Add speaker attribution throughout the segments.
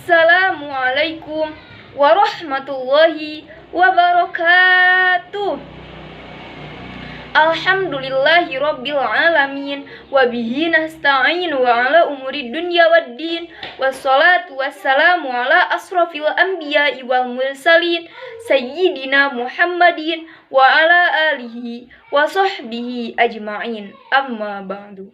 Speaker 1: Assalamualaikum warahmatullahi wabarakatuh. Alhamdulillahi rabbil alamin wa bihi nasta'in wa ala umuri dunya waddin wassalatu wassalamu ala asrafil anbiya'i wal mursalin sayyidina Muhammadin wa ala alihi wa sahbihi ajma'in, amma ba'du.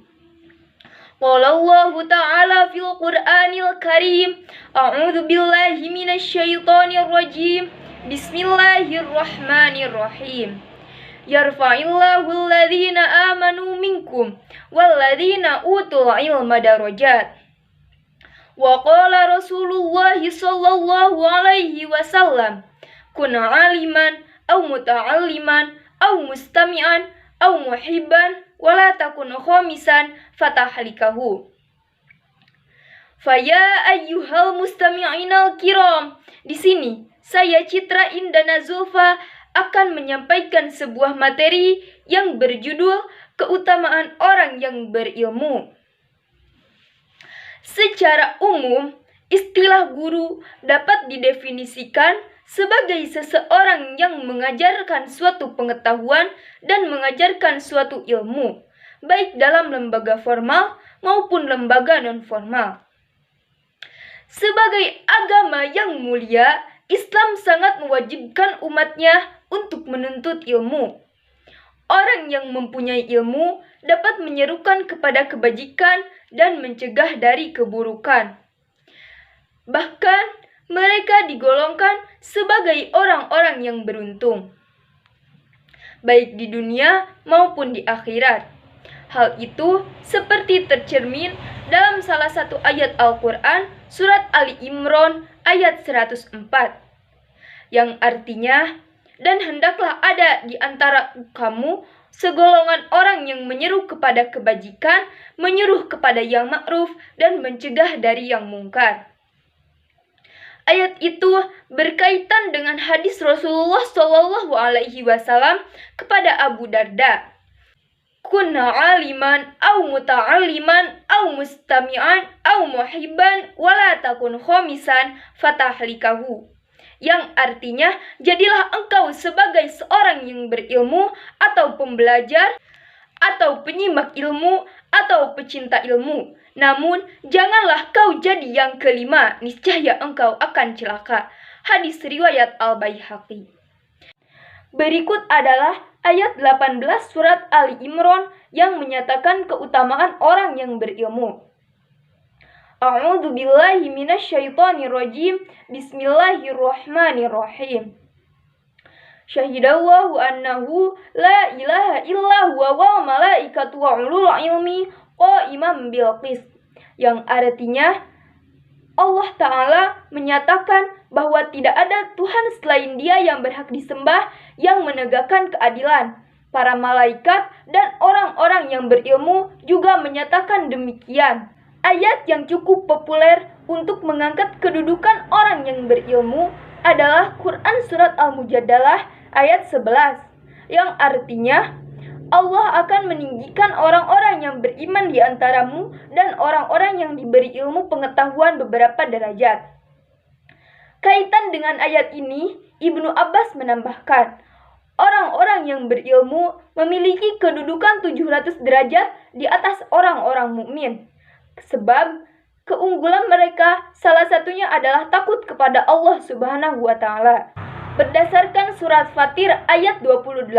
Speaker 1: Qala Allah ta'ala fil Qur'anil Karim, a'udzu billahi minasy syaithanir rajim. Bismillahirrahmanirrahim. Yarfa'illahu alladhina amanu minkum walladhina utul ilma darajat. Wa qala Rasulullah sallallahu alaihi wasallam, kun aliman aw muta'alliman aw mustami'an aw muhibban wala takun khamisan fatahlikahu. Faya ayyuhal mustami'inal kiram. Di sini saya Citra Indana Zulfa akan menyampaikan sebuah materi yang berjudul keutamaan orang yang berilmu. Secara umum, istilah guru dapat didefinisikan sebagai seseorang yang mengajarkan suatu pengetahuan dan mengajarkan suatu ilmu, baik dalam lembaga formal maupun lembaga non-formal. Sebagai agama yang mulia, Islam sangat mewajibkan umatnya untuk menuntut ilmu. Orang yang mempunyai ilmu dapat menyerukan kepada kebajikan dan mencegah dari keburukan. Bahkan, mereka digolongkan sebagai orang-orang yang beruntung, baik di dunia maupun di akhirat. Hal itu seperti tercermin dalam salah satu ayat Al-Quran, surat Ali Imran ayat 104, yang artinya, dan hendaklah ada di antara kamu segolongan orang yang menyeru kepada kebajikan, menyuruh kepada yang ma'ruf, dan mencegah dari yang mungkar. Ayat itu berkaitan dengan hadis Rasulullah Shallallahu Alaihi Wasallam kepada Abu Darda. Kunna aliman, au muta'aliman, au mustami'an, au muhibban, wala takun khomisan fatahlikahu. Yang artinya, jadilah engkau sebagai seorang yang berilmu atau pembelajar, atau penyimak ilmu, atau pecinta ilmu. Namun, janganlah kau jadi yang kelima, niscaya engkau akan celaka. Hadis riwayat Al-Baihaqi. Berikut adalah ayat 18 surat Ali Imran yang menyatakan keutamaan orang yang berilmu. A'udzu billahi minasy syaithanir rajim. Bismillahirrahmanirrahim. Syahidallahu annahu la ilaha illa huwa wal malaikatu wa ulul ilmi qa'iman bil qist. Yang artinya, Allah Ta'ala menyatakan bahwa tidak ada Tuhan selain Dia yang berhak disembah, yang menegakkan keadilan. Para malaikat dan orang-orang yang berilmu juga menyatakan demikian. Ayat yang cukup populer untuk mengangkat kedudukan orang yang berilmu adalah Quran Surat Al-Mujadalah ayat 11, yang artinya, Allah akan meninggikan orang-orang yang beriman di antaramu dan orang-orang yang diberi ilmu pengetahuan beberapa derajat. Kaitan dengan ayat ini, Ibnu Abbas menambahkan, orang-orang yang berilmu memiliki kedudukan 700 derajat di atas orang-orang mukmin. Sebab keunggulan mereka salah satunya adalah takut kepada Allah Subhanahu wa Ta'ala. Berdasarkan surat Fatir ayat 28,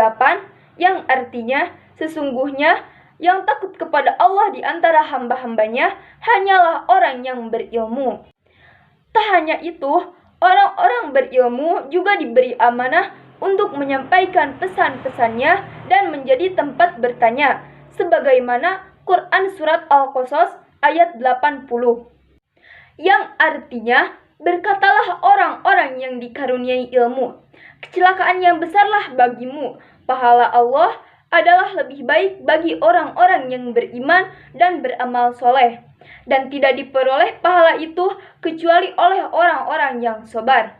Speaker 1: yang artinya, sesungguhnya yang takut kepada Allah di antara hamba-hambanya hanyalah orang yang berilmu. Tak hanya itu, orang-orang berilmu juga diberi amanah untuk menyampaikan pesan-pesannya dan menjadi tempat bertanya, sebagaimana Quran Surat Al-Qasas ayat 80. Yang artinya, berkatalah orang-orang yang dikaruniai ilmu, kecelakaan yang besarlah bagimu, pahala Allah adalah lebih baik bagi orang-orang yang beriman dan beramal soleh, dan tidak diperoleh pahala itu kecuali oleh orang-orang yang sabar.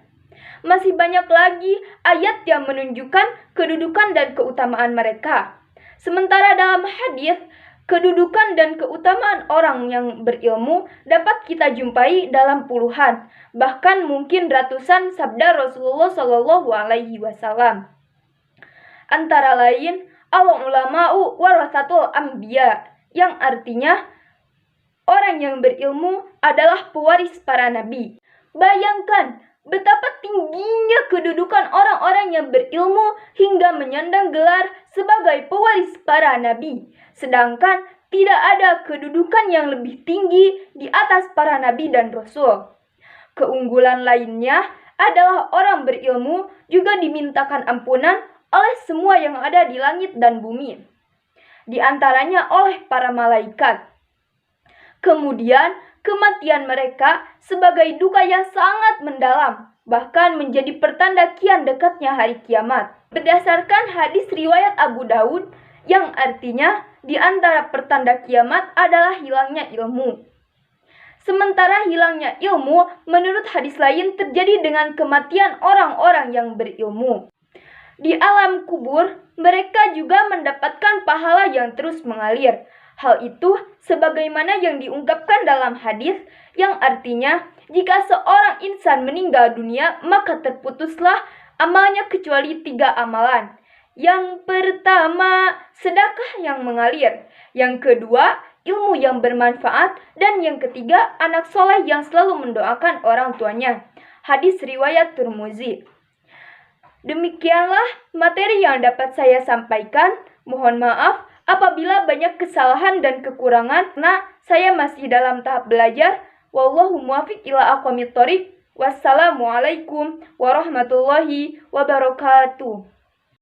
Speaker 1: Masih banyak lagi ayat yang menunjukkan kedudukan dan keutamaan mereka. Sementara dalam hadis, Kedudukan dan keutamaan orang yang berilmu dapat kita jumpai dalam puluhan, bahkan mungkin ratusan sabda Rasulullah Shallallahu Alaihi Wasallam. Antara lain, al-ulama'u warasatul anbiya, yang artinya orang yang berilmu adalah pewaris para nabi. Bayangkan betapa tingginya kedudukan orang-orang yang berilmu hingga menyandang gelar sebagai pewaris para nabi. Sedangkan tidak ada kedudukan yang lebih tinggi di atas para nabi dan rasul. Keunggulan lainnya adalah orang berilmu juga dimintakan ampunan oleh semua yang ada di langit dan bumi, di antaranya oleh para malaikat. Kemudian, kematian mereka sebagai duka yang sangat mendalam, bahkan menjadi pertanda kian dekatnya hari kiamat. Berdasarkan hadis riwayat Abu Daud, yang artinya di antara pertanda kiamat adalah hilangnya ilmu. Sementara hilangnya ilmu, menurut hadis lain terjadi dengan kematian orang-orang yang berilmu. Di alam kubur, mereka juga mendapatkan pahala yang terus mengalir. Hal itu sebagaimana yang diungkapkan dalam hadis, yang artinya jika seorang insan meninggal dunia, maka terputuslah amalnya kecuali 3 amalan. Yang pertama, sedekah yang mengalir. Yang kedua, ilmu yang bermanfaat. Dan yang ketiga, anak soleh yang selalu mendoakan orang tuanya. Hadis riwayat Tirmizi. Demikianlah materi yang dapat saya sampaikan. Mohon maaf apabila banyak kesalahan dan kekurangan, karena saya masih dalam tahap belajar. Wallahu muwaffiq ila aqwamit thoriq. Wassalamualaikum warahmatullahi wabarakatuh.